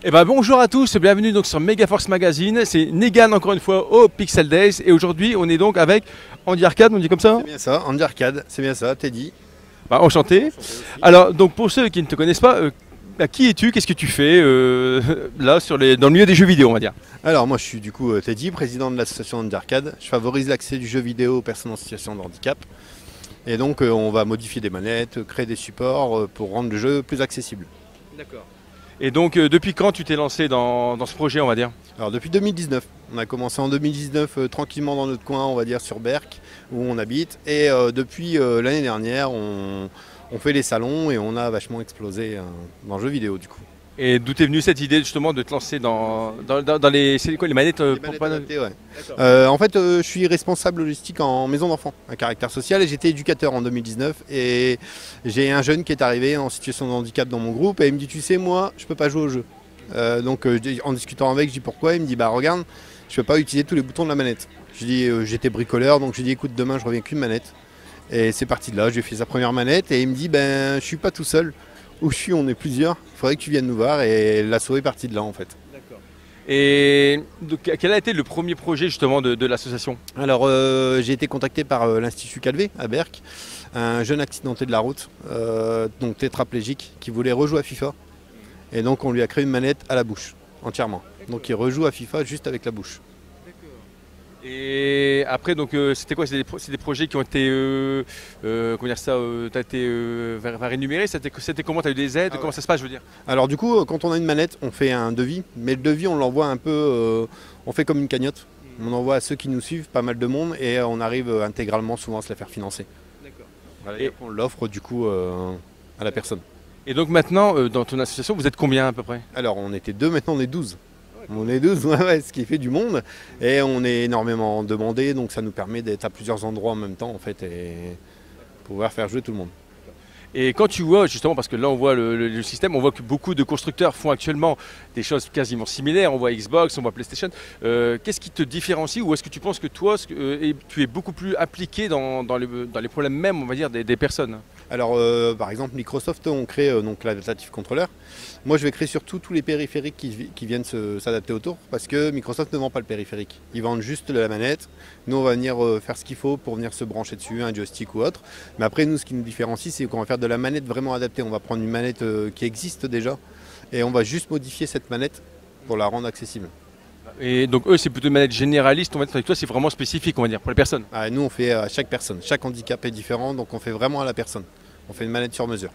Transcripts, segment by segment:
Eh ben bonjour à tous, bienvenue donc sur Megaforce Magazine, c'est Negan encore une fois au Pixel Days et aujourd'hui on est donc avec Andy Arcade, on dit comme ça? C'est bien ça, Andy Arcade, c'est bien ça, Teddy. Bah, enchanté. Alors donc pour ceux qui ne te connaissent pas, qui es-tu, qu'est-ce que tu fais là dans le milieu des jeux vidéo on va dire? Alors moi je suis du coup Teddy, président de l'association Andy Arcade. Je favorise l'accès du jeu vidéo aux personnes en situation de handicap. Et donc on va modifier des manettes, créer des supports pour rendre le jeu plus accessible. D'accord. Et donc depuis quand tu t'es lancé dans ce projet on va dire? Alors depuis 2019, on a commencé en 2019 tranquillement dans notre coin, on va dire sur Berck, où on habite. Et depuis l'année dernière, on fait les salons et on a vachement explosé dans le jeu vidéo du coup. Et d'où t'es venue cette idée justement de te lancer dans les, c'est quoi, les manettes, Les manettes adaptées, ouais. En fait, je suis responsable logistique en maison d'enfants, à caractère social, et j'étais éducateur en 2019. Et j'ai un jeune qui est arrivé en situation de handicap dans mon groupe et il me dit, tu sais, moi, je peux pas jouer au jeu. Donc en discutant avec, je dis pourquoi. Il me dit, bah regarde, je peux pas utiliser tous les boutons de la manette. Je dis, j'étais bricoleur, donc je lui dis, écoute, demain je reviens qu'une manette. Et c'est parti de là, j'ai fait sa première manette et il me dit, ben je suis pas tout seul. Où je suis, on est plusieurs, il faudrait que tu viennes nous voir et l'assaut est parti de là en fait. D'accord. Et donc, quel a été le premier projet justement de l'association? Alors j'ai été contacté par l'Institut Calvé à Berck, un jeune accidenté de la route, donc tétraplégique, qui voulait rejouer à FIFA. Et donc on lui a créé une manette à la bouche, entièrement. Donc il rejoue à FIFA juste avec la bouche. Et après, donc, c'était quoi? C'est des projets qui ont été, comment dire ça, t'as été rémunéré? C'était comment? T'as eu des aides? Comment ça se passe, je veux dire? Alors du coup, quand on a une manette, on fait un devis, mais le devis on l'envoie un peu, on fait comme une cagnotte. On envoie à ceux qui nous suivent, pas mal de monde, et on arrive intégralement souvent à se la faire financer. D'accord. Voilà, et on l'offre du coup à la personne. Et donc maintenant, dans ton association, vous êtes combien à peu près? Alors on était 2, maintenant on est 12. On est 12, ouais, ce qui fait du monde. Et on est énormément demandé, donc ça nous permet d'être à plusieurs endroits en même temps en fait et pouvoir faire jouer tout le monde. Et quand tu vois justement, parce que là on voit le système, on voit que beaucoup de constructeurs font actuellement des choses quasiment similaires, on voit Xbox, on voit PlayStation, qu'est-ce qui te différencie ou est-ce que tu penses que toi tu es beaucoup plus impliqué dans les problèmes même on va dire des personnes? Alors par exemple Microsoft on crée donc l'adaptative controller. Moi je vais créer surtout tous les périphériques qui viennent s'adapter autour parce que Microsoft ne vend pas le périphérique. Ils vendent juste la manette. Nous on va venir faire ce qu'il faut pour venir se brancher dessus, un joystick ou autre. Mais après nous ce qui nous différencie c'est qu'on va faire de la manette vraiment adaptée. On va prendre une manette qui existe déjà et on va juste modifier cette manette pour la rendre accessible. Et donc eux c'est plutôt une manette généraliste, on va dire, avec toi c'est vraiment spécifique on va dire pour les personnes. Ah, nous on fait à chaque personne, chaque handicap est différent donc on fait vraiment à la personne. On fait une manette sur mesure.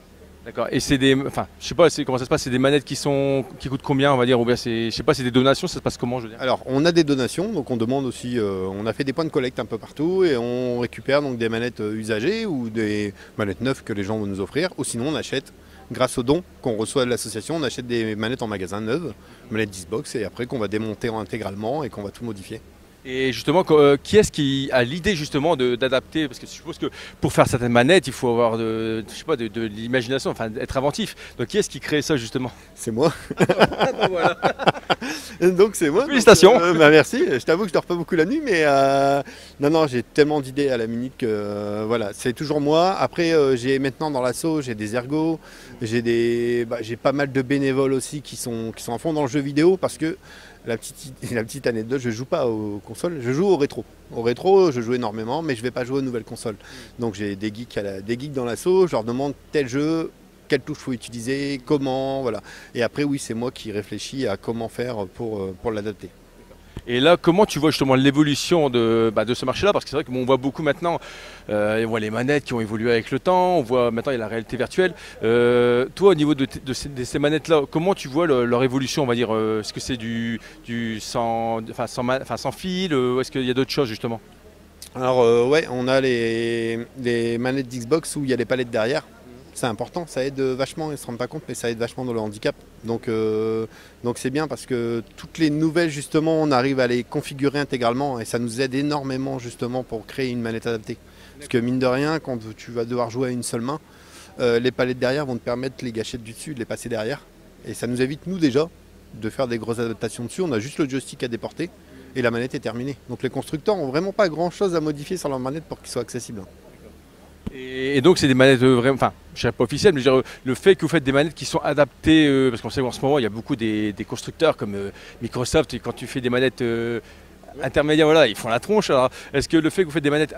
D'accord. Et c'est des, enfin, je sais pas comment ça se passe. C'est des manettes qui coûtent combien, on va dire, ou bien c'est, je sais pas, c'est des donations. Ça se passe comment, je veux dire? Alors, on a des donations, donc on demande aussi. On a fait des points de collecte un peu partout et on récupère donc des manettes usagées ou des manettes neuves que les gens vont nous offrir. Ou sinon, on achète, grâce aux dons qu'on reçoit de l'association, on achète des manettes en magasin neuves, manettes Xbox, et après qu'on va démonter intégralement et qu'on va tout modifier. Et justement, qui est-ce qui a l'idée justement d'adapter? Parce que je suppose que pour faire certaines manettes, il faut avoir je sais pas, de l'imagination, enfin être inventif. Donc qui est-ce qui crée ça justement? C'est moi. Voilà. Donc c'est moi. Félicitations. Bah merci. Je t'avoue que je dors pas beaucoup la nuit, mais non, j'ai tellement d'idées à la minute que voilà, c'est toujours moi. Après, j'ai maintenant dans l'assaut, j'ai des ergots, j'ai pas mal de bénévoles aussi qui sont à fond dans le jeu vidéo parce que la petite anecdote, je joue pas aux consoles, je joue au rétro. Au rétro, je joue énormément, mais je vais pas jouer aux nouvelles consoles. Donc j'ai des geeks dans l'assaut, je leur demande tel jeu, quelle touche faut utiliser, comment, voilà. Et après, oui, c'est moi qui réfléchis à comment faire pour l'adapter. Et là, comment tu vois justement l'évolution de ce marché-là? Parce que c'est vrai qu'on voit beaucoup maintenant, on voit les manettes qui ont évolué avec le temps, on voit maintenant il y a la réalité virtuelle. Toi, au niveau de ces manettes-là, comment tu vois leur évolution, on va dire? Est-ce que c'est du sans fil? Est-ce qu'il y a d'autres choses justement? Alors ouais, on a les manettes d'Xbox où il y a les palettes derrière. C'est important, ça aide vachement, ils ne se rendent pas compte, mais ça aide vachement dans le handicap. Donc c'est bien parce que toutes les nouvelles, justement, on arrive à les configurer intégralement et ça nous aide énormément justement pour créer une manette adaptée. Parce que mine de rien, quand tu vas devoir jouer à une seule main, les palettes derrière vont te permettre les gâchettes du dessus de les passer derrière. Et ça nous évite, nous déjà, de faire des grosses adaptations dessus. On a juste le joystick à déporter et la manette est terminée. Donc les constructeurs n'ont vraiment pas grand chose à modifier sur leur manette pour qu'ils soient accessibles. Et donc c'est des manettes vraiment, enfin je dirais pas officielles, mais je veux dire, le fait que vous faites des manettes qui sont adaptées, parce qu'on sait qu'en ce moment il y a beaucoup des constructeurs comme Microsoft, et quand tu fais des manettes intermédiaires, voilà, ils font la tronche. Alors est-ce que le fait que vous faites des manettes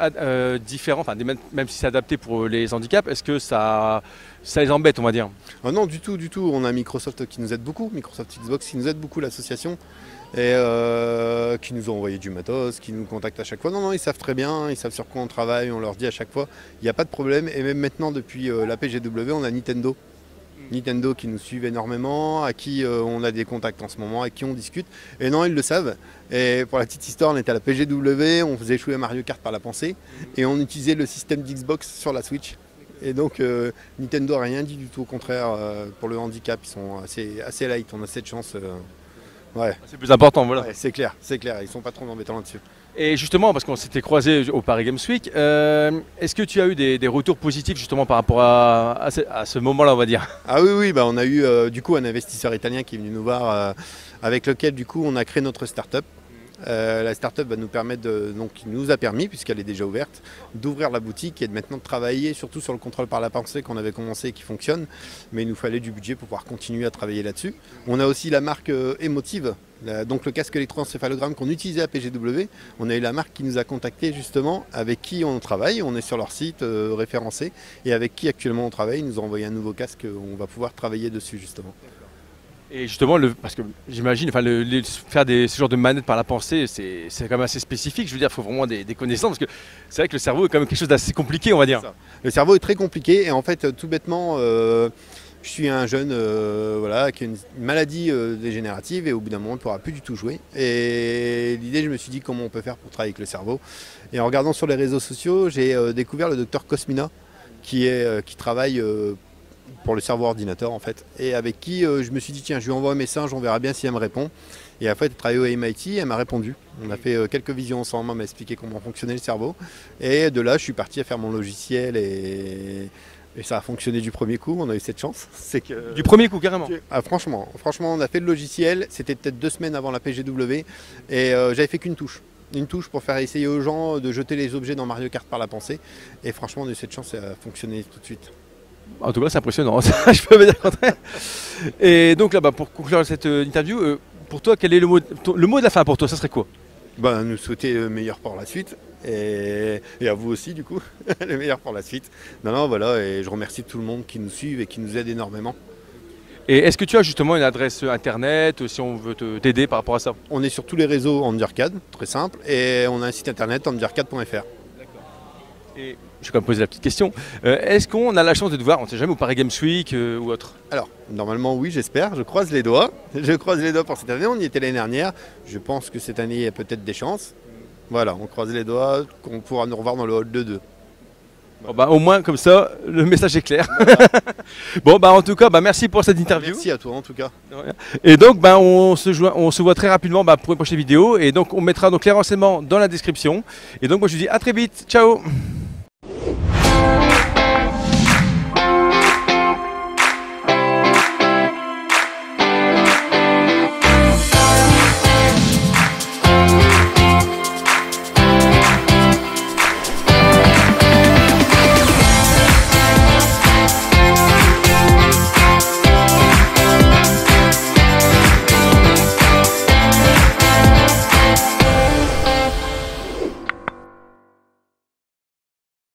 différentes, enfin, même si c'est adapté pour les handicaps, est-ce que ça les embête, on va dire? Ah non, du tout, du tout. On a Microsoft qui nous aide beaucoup, Microsoft Xbox qui nous aide beaucoup, l'association, et qui nous ont envoyé du matos, qui nous contactent à chaque fois. Non, non, ils savent très bien, ils savent sur quoi on travaille, on leur dit à chaque fois, il n'y a pas de problème. Et même maintenant, depuis la PGW, on a Nintendo. Nintendo qui nous suivent énormément, à qui on a des contacts en ce moment, avec qui on discute. Et non, ils le savent. Et pour la petite histoire, on était à la PGW, on faisait jouer Mario Kart par la pensée, et on utilisait le système d'Xbox sur la Switch. Et donc Nintendo n'a rien dit du tout, au contraire, pour le handicap, ils sont assez light, on a cette chance. Ouais. C'est plus important, voilà. Ouais, c'est clair, ils sont pas trop embêtants là-dessus. Et justement, parce qu'on s'était croisés au Paris Games Week, est-ce que tu as eu des retours positifs justement par rapport à ce moment-là, on va dire? Ah oui, oui, bah on a eu du coup un investisseur italien qui est venu nous voir, avec lequel du coup on a créé notre start-up. La start-up va nous permettre, donc il nous a permis, puisqu'elle est déjà ouverte, d'ouvrir la boutique et de maintenant de travailler surtout sur le contrôle par la pensée qu'on avait commencé et qui fonctionne. Mais il nous fallait du budget pour pouvoir continuer à travailler là-dessus. On a aussi la marque Emotive, donc le casque électroencéphalogramme qu'on utilisait à PGW. On a eu la marque qui nous a contacté justement, avec qui on travaille. On est sur leur site référencé et avec qui actuellement on travaille. Ils nous ont envoyé un nouveau casque, on va pouvoir travailler dessus justement. Et justement, parce que j'imagine, enfin, faire ce genre de manette par la pensée, c'est quand même assez spécifique. Je veux dire, il faut vraiment des connaissances, parce que c'est vrai que le cerveau est quand même quelque chose d'assez compliqué, on va dire. Le cerveau est très compliqué, et en fait, tout bêtement, je suis un jeune voilà, qui a une maladie dégénérative, et au bout d'un moment, on ne pourra plus du tout jouer. Et l'idée, je me suis dit comment on peut faire pour travailler avec le cerveau. Et en regardant sur les réseaux sociaux, j'ai découvert le docteur Cosmina, qui travaille pour le cerveau ordinateur en fait, et avec qui je me suis dit tiens, je lui envoie un message, on verra bien si elle me répond. Et en fait, elle travaille au MIT, elle m'a répondu. On a fait quelques visions ensemble, elle m'a expliqué comment fonctionnait le cerveau, et de là je suis parti à faire mon logiciel, et ça a fonctionné du premier coup. On a eu cette chance, c'est que du premier coup carrément. Ah, franchement on a fait le logiciel, c'était peut-être 2 semaines avant la PGW, et j'avais fait qu'une touche. Une touche pour faire essayer aux gens de jeter les objets dans Mario Kart par la pensée, et franchement on a eu cette chance, ça a fonctionné tout de suite. En tout cas, c'est impressionnant, ça, je peux me dire le contraire. Et donc là, pour conclure cette interview, pour toi, quel est le mot de la fin pour toi? Ça serait quoi? Nous souhaiter le meilleur pour la suite, et à vous aussi du coup, le meilleur pour la suite. Non, voilà, et je remercie tout le monde qui nous suit et qui nous aide énormément. Et est-ce que tu as justement une adresse internet si on veut t'aider par rapport à ça? On est sur tous les réseaux HandiArcade, très simple, et on a un site internet handiarcade.fr. Et je vais quand même poser la petite question. Est-ce qu'on a la chance de te voir, on ne sait jamais, au Paris Games Week ou autre? Alors, normalement oui, j'espère, je croise les doigts. Je croise les doigts pour cette année, on y était l'année dernière. Je pense que cette année, il y a peut-être des chances. Voilà, on croise les doigts, qu'on pourra nous revoir dans le hall de 2. Bon, au moins, comme ça, le message est clair. Bon, en tout cas, merci pour cette interview. Merci à toi, en tout cas. Et donc, on se voit très rapidement pour une prochaine vidéo. Et donc, on mettra donc les renseignements dans la description. Et donc, moi, je vous dis à très vite. Ciao!